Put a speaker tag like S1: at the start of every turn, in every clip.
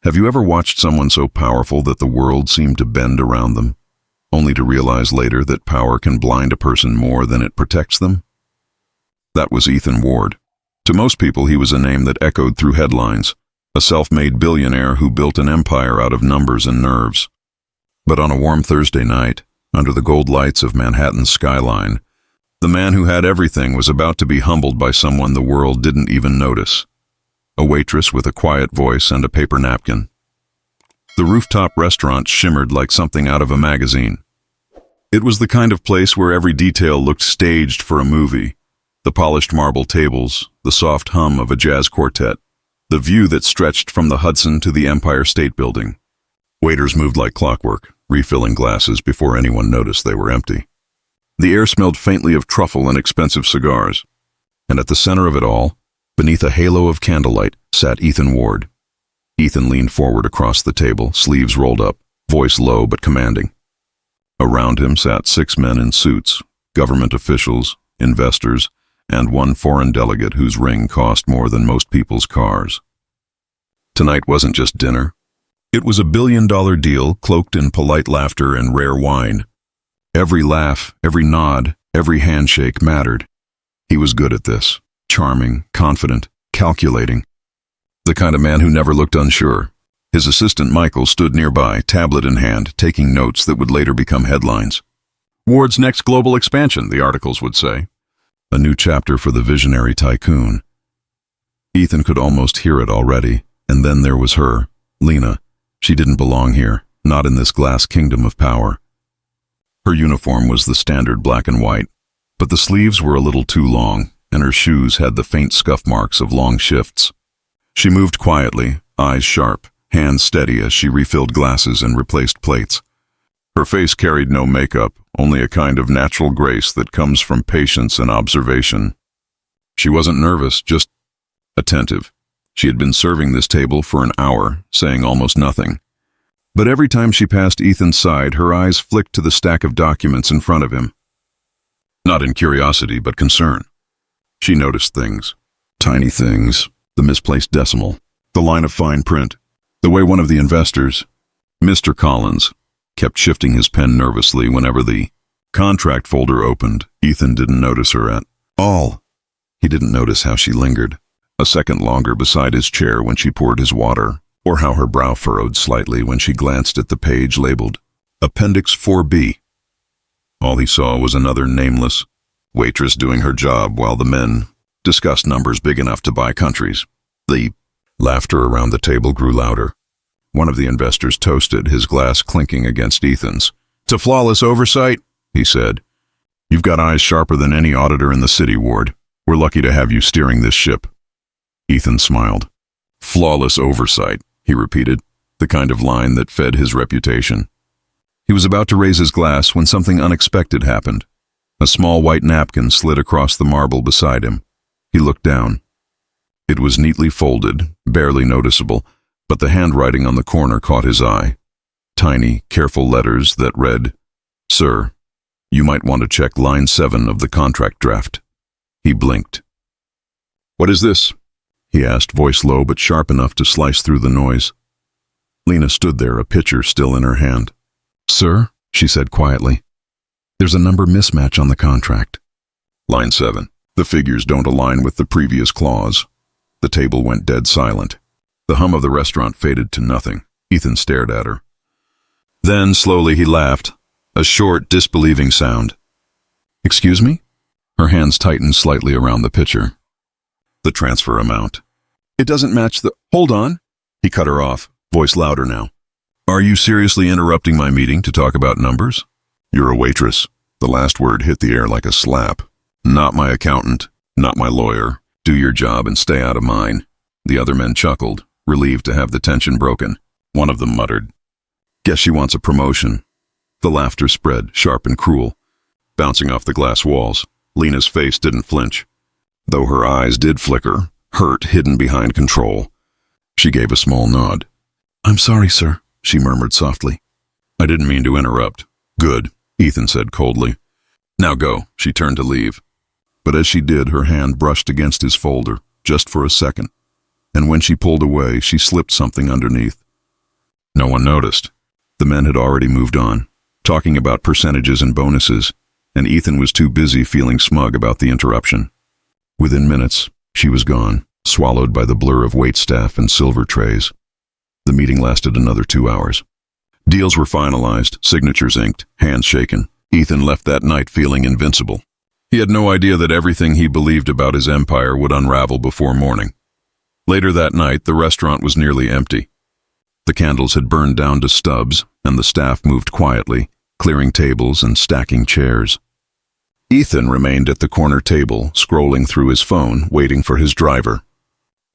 S1: Have you ever watched someone so powerful that the world seemed to bend around them, only to realize later that power can blind a person more than it protects them? That was Ethan Ward. To most people, he was a name that echoed through headlines, a self-made billionaire who built an empire out of numbers and nerves. But on a warm Thursday night, under the gold lights of Manhattan's skyline, the man who had everything was about to be humbled by someone the world didn't even notice. A waitress with a quiet voice and a paper napkin. The rooftop restaurant shimmered like something out of a magazine. It was the kind of place where every detail looked staged for a movie. The polished marble tables, the soft hum of a jazz quartet, the view that stretched from the Hudson to the Empire State Building. Waiters moved like clockwork, refilling glasses before anyone noticed they were empty. The air smelled faintly of truffle and expensive cigars. And at the center of it all, beneath a halo of candlelight, sat Ethan Ward. Ethan leaned forward across the table, sleeves rolled up, voice low but commanding. Around him sat 6 men in suits, government officials, investors, and one foreign delegate whose ring cost more than most people's cars. Tonight wasn't just dinner. It was a billion-dollar deal cloaked in polite laughter and rare wine. Every laugh, every nod, every handshake mattered. He was good at this. Charming, confident, calculating. The kind of man who never looked unsure. His assistant Michael stood nearby, tablet in hand, taking notes that would later become headlines. Ward's next global expansion, the articles would say. A new chapter for the visionary tycoon. Ethan could almost hear it already, and then there was her, Lena. She didn't belong here, not in this glass kingdom of power. Her uniform was the standard black and white, but the sleeves were a little too long, and her shoes had the faint scuff marks of long shifts. She moved quietly, eyes sharp, hands steady as she refilled glasses and replaced plates. Her face carried no makeup, only a kind of natural grace that comes from patience and observation. She wasn't nervous, just attentive. She had been serving this table for an hour, saying almost nothing. But every time she passed Ethan's side, her eyes flicked to the stack of documents in front of him. Not in curiosity, but concern. She noticed things. Tiny things. The misplaced decimal. The line of fine print. The way one of the investors, Mr. Collins, kept shifting his pen nervously whenever the contract folder opened. Ethan didn't notice her at all. He didn't notice how she lingered a second longer beside his chair when she poured his water, or how her brow furrowed slightly when she glanced at the page labeled Appendix 4B. All he saw was another nameless waitress doing her job while the men discussed numbers big enough to buy countries. The laughter around the table grew louder. One of the investors toasted, his glass clinking against Ethan's. "To flawless oversight," he said. "You've got eyes sharper than any auditor in the city, Ward. We're lucky to have you steering this ship." Ethan smiled. "Flawless oversight," he repeated, the kind of line that fed his reputation. He was about to raise his glass when something unexpected happened. A small white napkin slid across the marble beside him. He looked down. It was neatly folded, barely noticeable, but the handwriting on the corner caught his eye. Tiny, careful letters that read, "Sir, you might want to check line 7 of the contract draft." He blinked. "What is this?" he asked, voice low but sharp enough to slice through the noise. Lena stood there, a pitcher still in her hand. "Sir," she said quietly, "there's a number mismatch on the contract." Line 7. The figures don't align with the previous clause. The table went dead silent. The hum of the restaurant faded to nothing. Ethan stared at her. Then, slowly, he laughed, a short, disbelieving sound. "Excuse me?" Her hands tightened slightly around the pitcher. "The transfer amount. It doesn't match the—" "Hold on." He cut her off, voice louder now. "Are you seriously interrupting my meeting to talk about numbers? You're a waitress." The last word hit the air like a slap. "Not my accountant, not my lawyer. Do your job and stay out of mine." The other men chuckled, relieved to have the tension broken. One of them muttered, "Guess she wants a promotion." The laughter spread, sharp and cruel, bouncing off the glass walls. Lena's face didn't flinch, though her eyes did flicker, hurt hidden behind control. She gave a small nod. "I'm sorry, sir," she murmured softly. "I didn't mean to interrupt." "Good," Ethan said coldly. "Now go." She turned to leave. But as she did, her hand brushed against his folder, just for a second. And when she pulled away, she slipped something underneath, No one noticed. The men had already moved on, talking about percentages and bonuses, and Ethan was too busy feeling smug about the interruption. Within minutes, she was gone, swallowed by the blur of waitstaff and silver trays. The meeting lasted another 2 hours. Deals were finalized, signatures inked, hands shaken. Ethan left that night feeling invincible. He had no idea that everything he believed about his empire would unravel before morning. Later that night, the restaurant was nearly empty. The candles had burned down to stubs, and the staff moved quietly, clearing tables and stacking chairs. Ethan remained at the corner table, scrolling through his phone, waiting for his driver.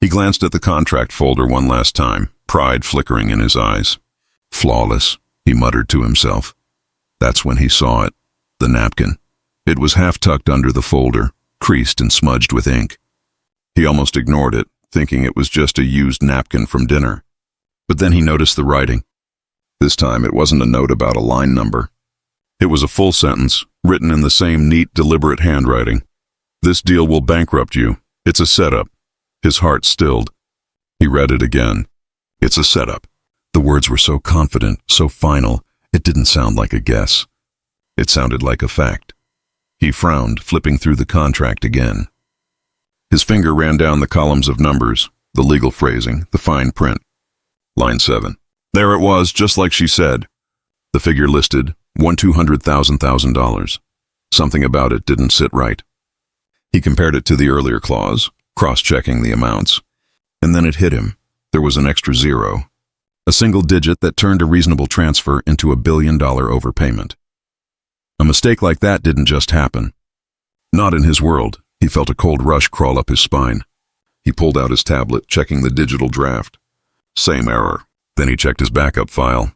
S1: He glanced at the contract folder one last time, pride flickering in his eyes. Flawless, he muttered to himself. That's when he saw it, the napkin. It was half-tucked under the folder, creased and smudged with ink. He almost ignored it, thinking it was just a used napkin from dinner. But then he noticed the writing. This time it wasn't a note about a line number. It was a full sentence, written in the same neat, deliberate handwriting. This deal will bankrupt you. It's a setup. His heart stilled. He read it again. It's a setup. The words were so confident, so final, it didn't sound like a guess. It sounded like a fact. He frowned, flipping through the contract again. His finger ran down the columns of numbers, the legal phrasing, the fine print. Line 7. There it was, just like she said. The figure listed, $200,000. Something about it didn't sit right. He compared it to the earlier clause, cross-checking the amounts. And then it hit him. There was an extra zero. A single digit that turned a reasonable transfer into $1 billion overpayment. A mistake like that didn't just happen. Not in his world. He felt a cold rush crawl up his spine. He pulled out his tablet, checking the digital draft. Same error. Then he checked his backup file.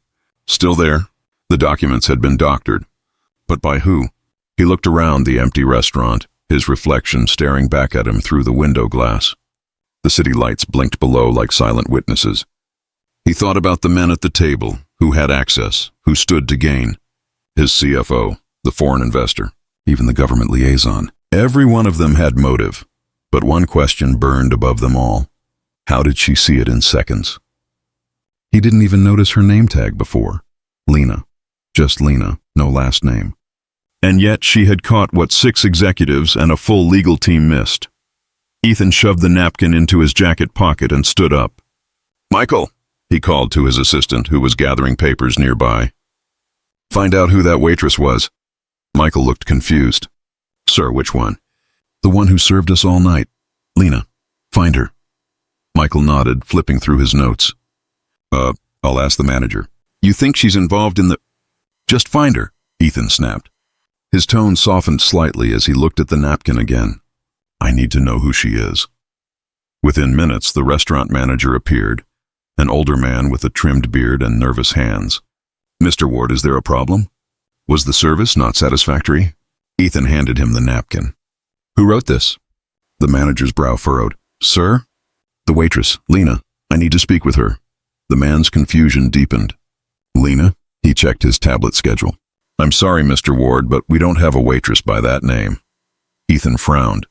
S1: Still there. The documents had been doctored. But by who? He looked around the empty restaurant, his reflection staring back at him through the window glass. The city lights blinked below like silent witnesses. He thought about the men at the table, who had access, who stood to gain. His CFO, the foreign investor, even the government liaison. Every one of them had motive, but one question burned above them all. How did she see it in seconds? He didn't even notice her name tag before. Lena. Just Lena, no last name. And yet she had caught what 6 executives and a full legal team missed. Ethan shoved the napkin into his jacket pocket and stood up. Michael, he called to his assistant, who was gathering papers nearby. Find out who that waitress was. Michael looked confused. Sir, which one? The one who served us all night. Lena. Find her. Michael nodded, flipping through his notes. I'll ask the manager. You think she's involved in the... Just find her, Ethan snapped. His tone softened slightly as he looked at the napkin again. I need to know who she is. Within minutes, the restaurant manager appeared, an older man with a trimmed beard and nervous hands. Mr. Ward, is there a problem? Was the service not satisfactory? Ethan handed him the napkin. Who wrote this? The manager's brow furrowed. Sir? The waitress, Lena. I need to speak with her. The man's confusion deepened. Lena? He checked his tablet schedule. I'm sorry, Mr. Ward, but we don't have a waitress by that name. Ethan frowned.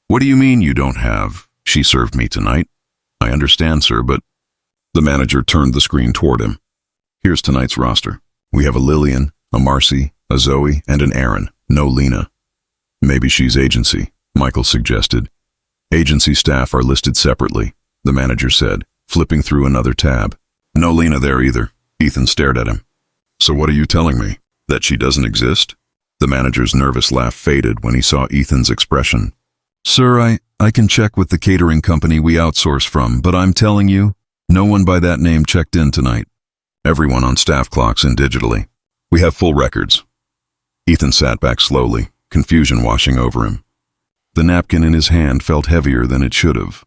S1: What do you mean you don't have? She served me tonight. I understand, sir, but... The manager turned the screen toward him. Here's tonight's roster. We have a Lillian, a Marcy, a Zoe, and an Aaron. No Lena. Maybe she's agency, Michael suggested. Agency staff are listed separately, the manager said, flipping through another tab. No Lena there either. Ethan stared at him. So what are you telling me? That she doesn't exist? The manager's nervous laugh faded when he saw Ethan's expression. Sir, I can check with the catering company we outsource from, but I'm telling you, no one by that name checked in tonight. Everyone on staff clocks in digitally. We have full records. Ethan sat back slowly, confusion washing over him. The napkin in his hand felt heavier than it should have.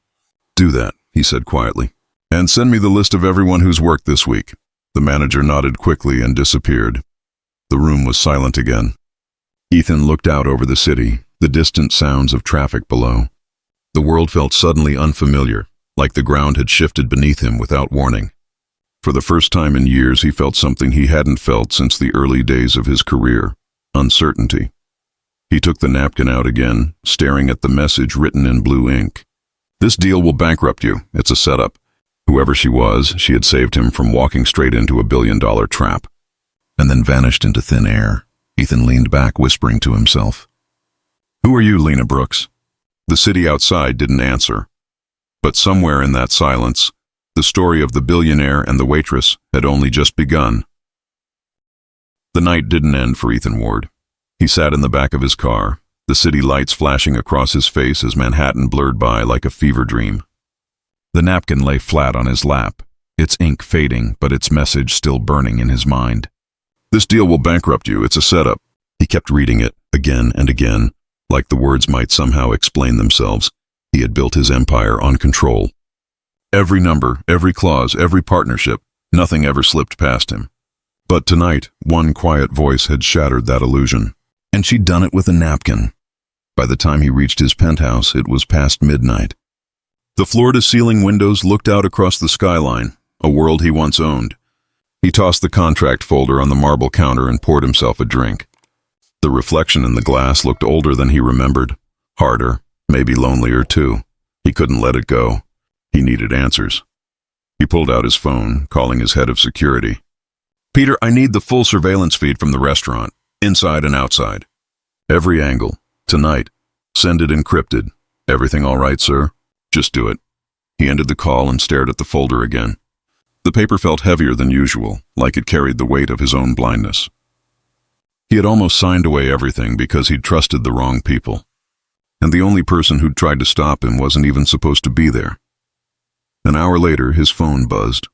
S1: Do that, he said quietly. And send me the list of everyone who's worked this week. The manager nodded quickly and disappeared. The room was silent again. Ethan looked out over the city, the distant sounds of traffic below. The world felt suddenly unfamiliar, like the ground had shifted beneath him without warning. For the first time in years, he felt something he hadn't felt since the early days of his career: uncertainty. He took the napkin out again, staring at the message written in blue ink. This deal will bankrupt you. It's a setup. Whoever she was, she had saved him from walking straight into a billion-dollar trap, and then vanished into thin air. Ethan leaned back, whispering to himself. "Who are you, Lena Brooks?" The city outside didn't answer. But somewhere in that silence, the story of the billionaire and the waitress had only just begun. The night didn't end for Ethan Ward. He sat in the back of his car, the city lights flashing across his face as Manhattan blurred by like a fever dream. The napkin lay flat on his lap, its ink fading, but its message still burning in his mind. "This deal will bankrupt you, it's a setup." He kept reading it, again and again, like the words might somehow explain themselves. He had built his empire on control. Every number, every clause, every partnership, nothing ever slipped past him. But tonight, one quiet voice had shattered that illusion. And she'd done it with a napkin. By the time he reached his penthouse, it was past midnight. The floor-to-ceiling windows looked out across the skyline, a world he once owned. He tossed the contract folder on the marble counter and poured himself a drink. The reflection in the glass looked older than he remembered, harder, maybe lonelier too. He couldn't let it go. He needed answers. He pulled out his phone, calling his head of security. "Peter, I need the full surveillance feed from the restaurant, inside and outside. Every angle. Tonight. Send it encrypted. Everything all right, sir? Just do it." He ended the call and stared at the folder again. The paper felt heavier than usual, like it carried the weight of his own blindness. He had almost signed away everything because he'd trusted the wrong people. And the only person who'd tried to stop him wasn't even supposed to be there. An hour later, his phone buzzed.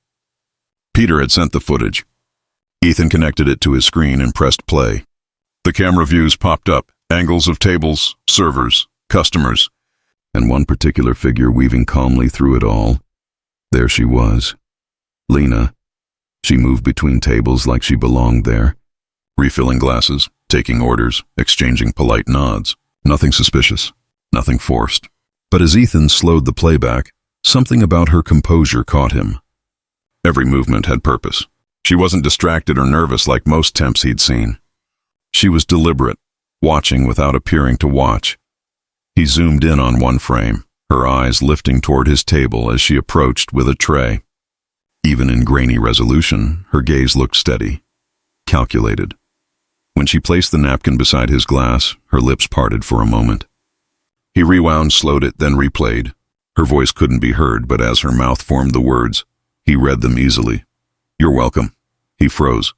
S1: Peter had sent the footage. Ethan connected it to his screen and pressed play. The camera views popped up, angles of tables, servers, customers, and one particular figure weaving calmly through it all. There she was. Lena. She moved between tables like she belonged there, refilling glasses, taking orders, exchanging polite nods. Nothing suspicious, nothing forced. But as Ethan slowed the playback, something about her composure caught him. Every movement had purpose. She wasn't distracted or nervous like most temps he'd seen. She was deliberate, watching without appearing to watch. He zoomed in on one frame, her eyes lifting toward his table as she approached with a tray. Even in grainy resolution, her gaze looked steady, calculated. When she placed the napkin beside his glass, her lips parted for a moment. He rewound, slowed it, then replayed. Her voice couldn't be heard, but as her mouth formed the words, he read them easily. "You're welcome." He froze.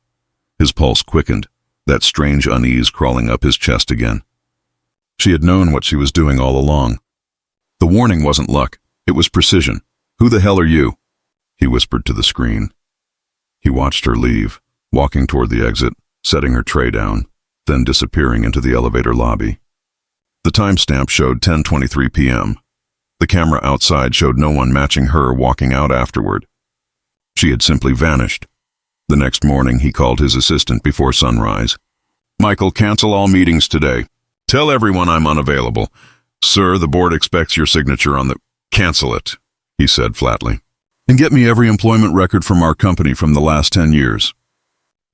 S1: His pulse quickened, that strange unease crawling up his chest again. She had known what she was doing all along. The warning wasn't luck, it was precision. "Who the hell are you?" he whispered to the screen. He watched her leave, walking toward the exit, setting her tray down, then disappearing into the elevator lobby. The timestamp showed 10:23 p.m. The camera outside showed no one matching her walking out afterward. She had simply vanished. The next morning, he called his assistant before sunrise. "Michael, cancel all meetings today. Tell everyone I'm unavailable. Sir, the board expects your signature on the—" "Cancel it," he said flatly. "And get me every employment record from our company from the last 10 years.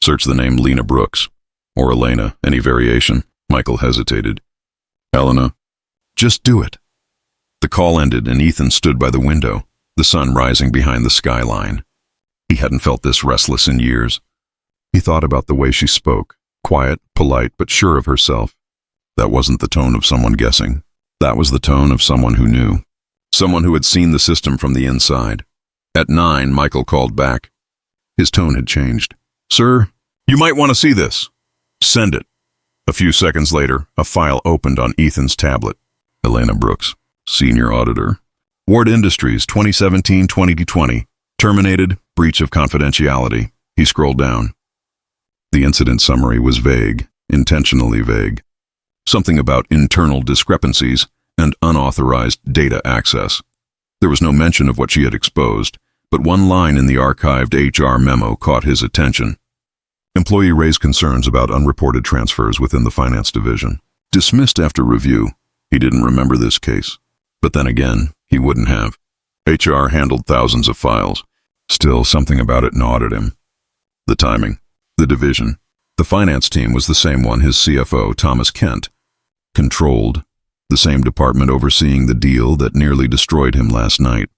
S1: Search the name Lena Brooks. Or Elena, any variation." Michael hesitated. "Elena." "Just do it." The call ended and Ethan stood by the window, the sun rising behind the skyline. He hadn't felt this restless in years. He thought about the way she spoke, quiet, polite, but sure of herself. That wasn't the tone of someone guessing. That was the tone of someone who knew. Someone who had seen the system from the inside. At 9, Michael called back. His tone had changed. "Sir, you might want to see this. Send it." A few seconds later, a file opened on Ethan's tablet. Elena Brooks, Senior Auditor. Ward Industries, 2017-2020. Terminated, breach of confidentiality. He scrolled down. The incident summary was vague, intentionally vague. Something about internal discrepancies and unauthorized data access. There was no mention of what she had exposed, but one line in the archived HR memo caught his attention. Employee raised concerns about unreported transfers within the finance division. Dismissed after review. He didn't remember this case. But then again, he wouldn't have. HR handled thousands of files. Still, something about it gnawed at him. The timing. The division. The finance team was the same one his CFO, Thomas Kent, controlled. The same department overseeing the deal that nearly destroyed him last night.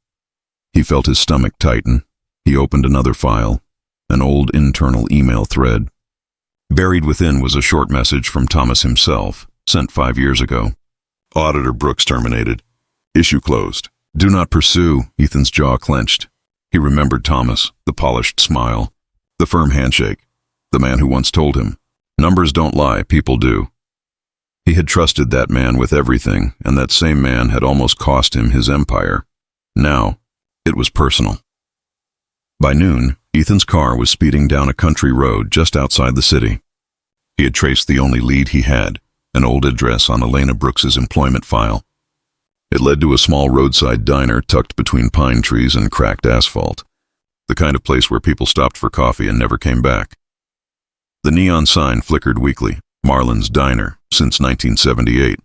S1: He felt his stomach tighten. He opened another file, an old internal email thread. Buried within was a short message from Thomas himself, sent 5 years ago. Auditor Brooks terminated. Issue closed. Do not pursue. Ethan's jaw clenched. He remembered Thomas, the polished smile, the firm handshake, the man who once told him, numbers don't lie, people do. He had trusted that man with everything, and that same man had almost cost him his empire. Now, it was personal. By noon, Ethan's car was speeding down a country road just outside the city. He had traced the only lead he had, an old address on Elena Brooks's employment file. It led to a small roadside diner tucked between pine trees and cracked asphalt, the kind of place where people stopped for coffee and never came back. The neon sign flickered weakly, Marlin's Diner, since 1978.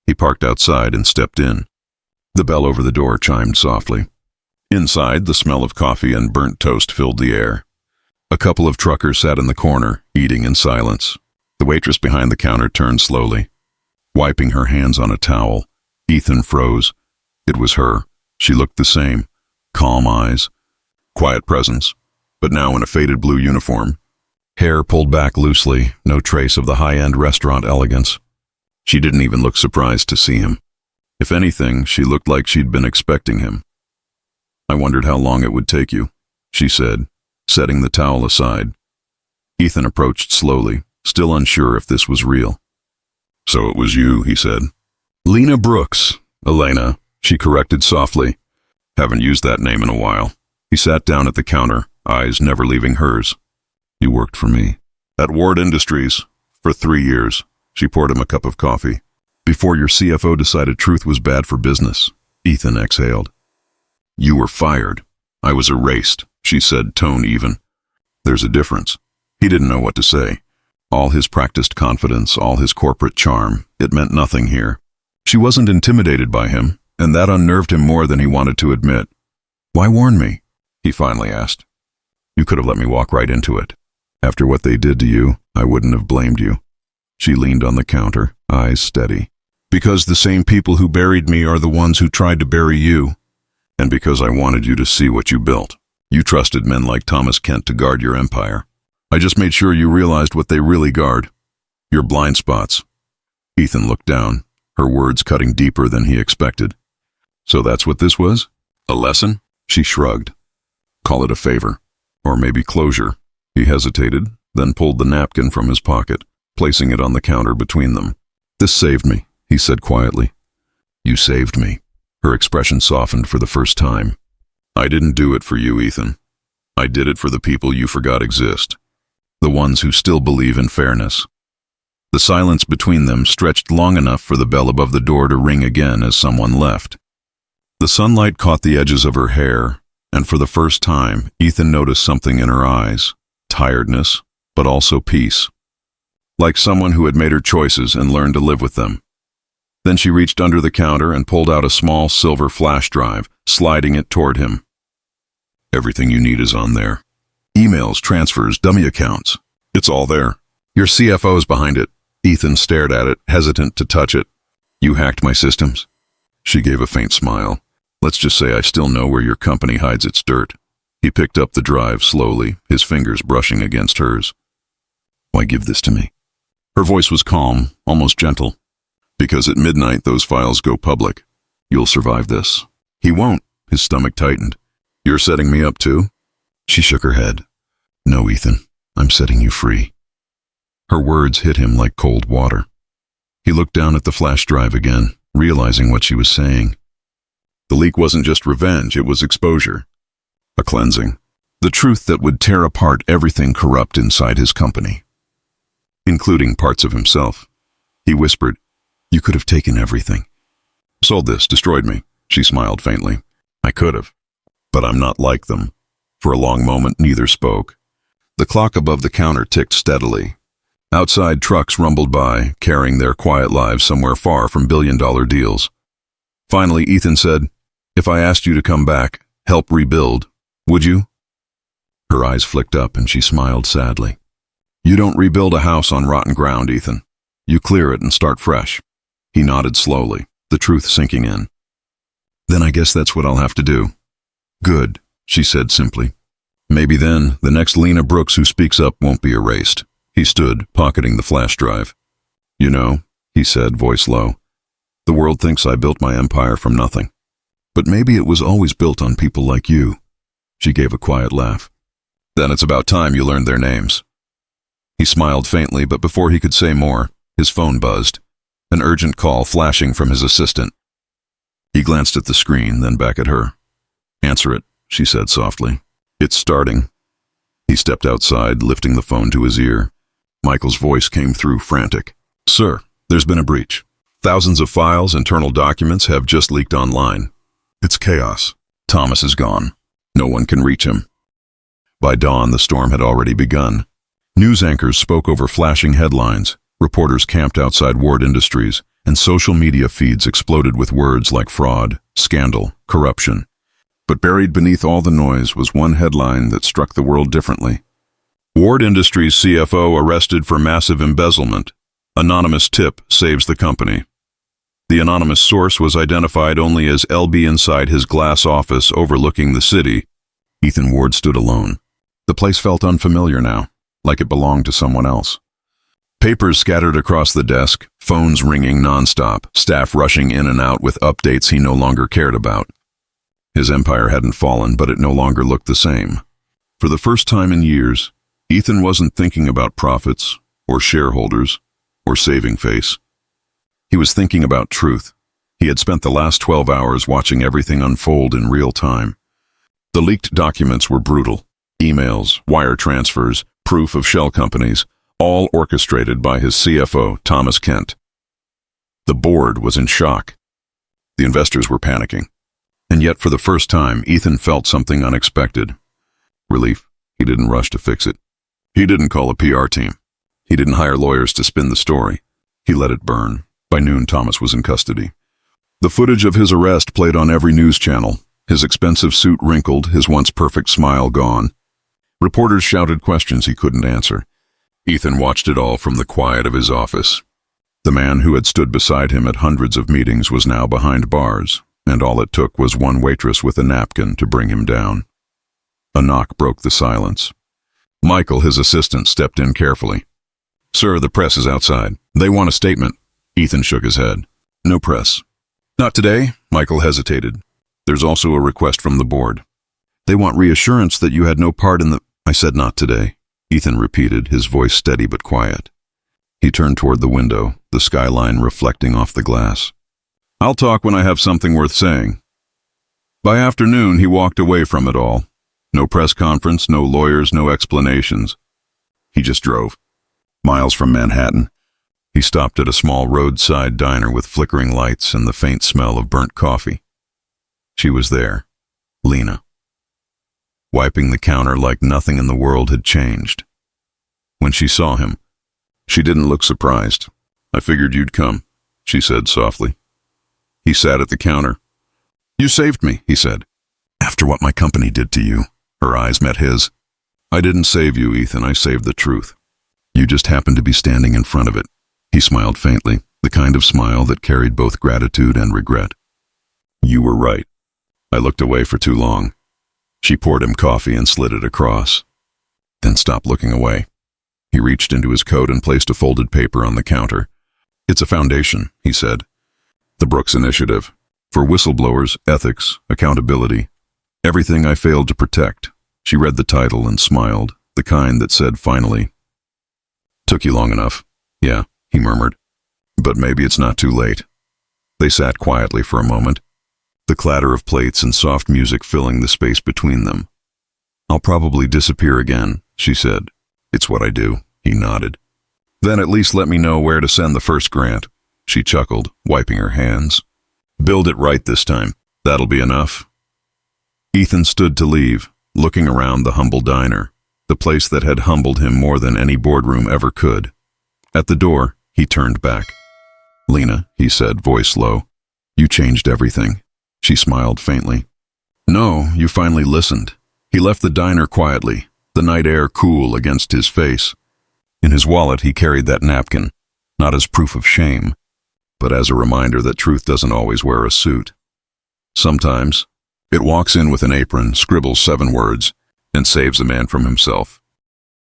S1: He parked outside and stepped in. The bell over the door chimed softly. Inside, the smell of coffee and burnt toast filled the air. A couple of truckers sat in the corner, eating in silence. The waitress behind the counter turned slowly. Wiping her hands on a towel, Ethan froze. It was her. She looked the same. Calm eyes. Quiet presence, but now in a faded blue uniform. Hair pulled back loosely, no trace of the high-end restaurant elegance. She didn't even look surprised to see him. If anything, she looked like she'd been expecting him. I wondered how long it would take you, she said, setting the towel aside. Ethan approached slowly, still unsure if this was real. So it was you, he said. Lena Brooks. Elena, she corrected softly. Haven't used that name in a while. He sat down at the counter, eyes never leaving hers. You worked for me. At Ward Industries. For 3 years. She poured him a cup of coffee. Before your CFO decided truth was bad for business. Ethan exhaled. You were fired. I was erased, she said, tone even. There's a difference. He didn't know what to say. All his practiced confidence, all his corporate charm, it meant nothing here. She wasn't intimidated by him, and that unnerved him more than he wanted to admit. Why warn me? He finally asked. You could have let me walk right into it. After what they did to you, I wouldn't have blamed you. She leaned on the counter, eyes steady. Because the same people who buried me are the ones who tried to bury you. And because I wanted you to see what you built. You trusted men like Thomas Kent to guard your empire. I just made sure you realized what they really guard. Your blind spots. Ethan looked down, her words cutting deeper than he expected. So that's what this was? A lesson? She shrugged. Call it a favor. Or maybe closure. He hesitated, then pulled the napkin from his pocket, placing it on the counter between them. This saved me, he said quietly. You saved me. Her expression softened for the first time. I didn't do it for you, Ethan. I did it for the people you forgot exist. The ones who still believe in fairness. The silence between them stretched long enough for the bell above the door to ring again as someone left. The sunlight caught the edges of her hair, and for the first time, Ethan noticed something in her eyes. Tiredness, but also peace. Like someone who had made her choices and learned to live with them. Then she reached under the counter and pulled out a small silver flash drive, sliding it toward him. Everything you need is on there. Emails, transfers, dummy accounts. It's all there. Your CFO's behind it. Ethan stared at it, hesitant to touch it. You hacked my systems? She gave a faint smile. Let's just say I still know where your company hides its dirt. He picked up the drive slowly, his fingers brushing against hers. Why give this to me? Her voice was calm, almost gentle. Because at midnight those files go public. You'll survive this. He won't. His stomach tightened. You're setting me up too? She shook her head. No, Ethan. I'm setting you free. Her words hit him like cold water. He looked down at the flash drive again, realizing what she was saying. The leak wasn't just revenge, it was exposure. A cleansing. The truth that would tear apart everything corrupt inside his company. Including parts of himself. He whispered, You could have taken everything. Sold this, destroyed me. She smiled faintly. I could have. But I'm not like them. For a long moment, neither spoke. The clock above the counter ticked steadily. Outside, trucks rumbled by, carrying their quiet lives somewhere far from billion-dollar deals. Finally, Ethan said, If I asked you to come back, help rebuild, would you? Her eyes flicked up and she smiled sadly. You don't rebuild a house on rotten ground, Ethan. You clear it and start fresh. He nodded slowly, the truth sinking in. Then I guess that's what I'll have to do. Good, she said simply. Maybe then, the next Lena Brooks who speaks up won't be erased. He stood, pocketing the flash drive. You know, he said, voice low, the world thinks I built my empire from nothing. But maybe it was always built on people like you. She gave a quiet laugh. Then it's about time you learned their names. He smiled faintly, but before he could say more, his phone buzzed, an urgent call flashing from his assistant. He glanced at the screen, then back at her. Answer it, she said softly. It's starting. He stepped outside, lifting the phone to his ear. Michael's voice came through, frantic. Sir, there's been a breach. Thousands of files, internal documents have just leaked online. It's chaos. Thomas is gone. No one can reach him. By dawn, the storm had already begun. News anchors spoke over flashing headlines, reporters camped outside Ward Industries, and social media feeds exploded with words like fraud, scandal, corruption. But buried beneath all the noise was one headline that struck the world differently. Ward Industries CFO arrested for massive embezzlement. Anonymous tip saves the company. The anonymous source was identified only as LB inside his glass office overlooking the city. Ethan Ward stood alone. The place felt unfamiliar now, like it belonged to someone else. Papers scattered across the desk, phones ringing nonstop, staff rushing in and out with updates he no longer cared about. His empire hadn't fallen, but it no longer looked the same. For the first time in years, Ethan wasn't thinking about profits, or shareholders, or saving face. He was thinking about truth. He had spent the last 12 hours watching everything unfold in real time. The leaked documents were brutal. Emails, wire transfers, proof of shell companies, all orchestrated by his CFO, Thomas Kent. The board was in shock. The investors were panicking. And yet, for the first time, Ethan felt something unexpected. Relief. He didn't rush to fix it. He didn't call a PR team. He didn't hire lawyers to spin the story. He let it burn. By noon, Thomas was in custody. The footage of his arrest played on every news channel, his expensive suit wrinkled, his once perfect smile gone. Reporters shouted questions he couldn't answer. Ethan watched it all from the quiet of his office. The man who had stood beside him at hundreds of meetings was now behind bars, and all it took was one waitress with a napkin to bring him down. A knock broke the silence. Michael, his assistant, stepped in carefully. Sir, the press is outside. They want a statement. Ethan shook his head. No press. Not today, Michael hesitated. There's also a request from the board. They want reassurance that you had no part in the... I said not today, Ethan repeated, his voice steady but quiet. He turned toward the window, the skyline reflecting off the glass. I'll talk when I have something worth saying. By afternoon, he walked away from it all. No press conference, no lawyers, no explanations. He just drove. Miles from Manhattan. He stopped at a small roadside diner with flickering lights and the faint smell of burnt coffee. She was there, Lena, wiping the counter like nothing in the world had changed. When she saw him, she didn't look surprised. I figured you'd come, she said softly. He sat at the counter. You saved me, he said. After what my company did to you. Her eyes met his. I didn't save you, Ethan. I saved the truth. You just happened to be standing in front of it. He smiled faintly, the kind of smile that carried both gratitude and regret. You were right. I looked away for too long. She poured him coffee and slid it across, then stopped looking away. He reached into his coat and placed a folded paper on the counter. It's a foundation, he said. The Brooks Initiative. For whistleblowers, ethics, accountability. Everything I failed to protect. She read the title and smiled, the kind that said finally. Took you long enough. Yeah, he murmured. But maybe it's not too late. They sat quietly for a moment, the clatter of plates and soft music filling the space between them. I'll probably disappear again, she said. It's what I do, he nodded. Then at least let me know where to send the first grant, she chuckled, wiping her hands. Build it right this time. That'll be enough. Ethan stood to leave, looking around the humble diner, the place that had humbled him more than any boardroom ever could. At the door, he turned back. Lena, he said, voice low, you changed everything. She smiled faintly. No, you finally listened. He left the diner quietly, the night air cool against his face. In his wallet, he carried that napkin, not as proof of shame, but as a reminder that truth doesn't always wear a suit. Sometimes, It walks in with an apron, scribbles 7 words, and saves a man from himself.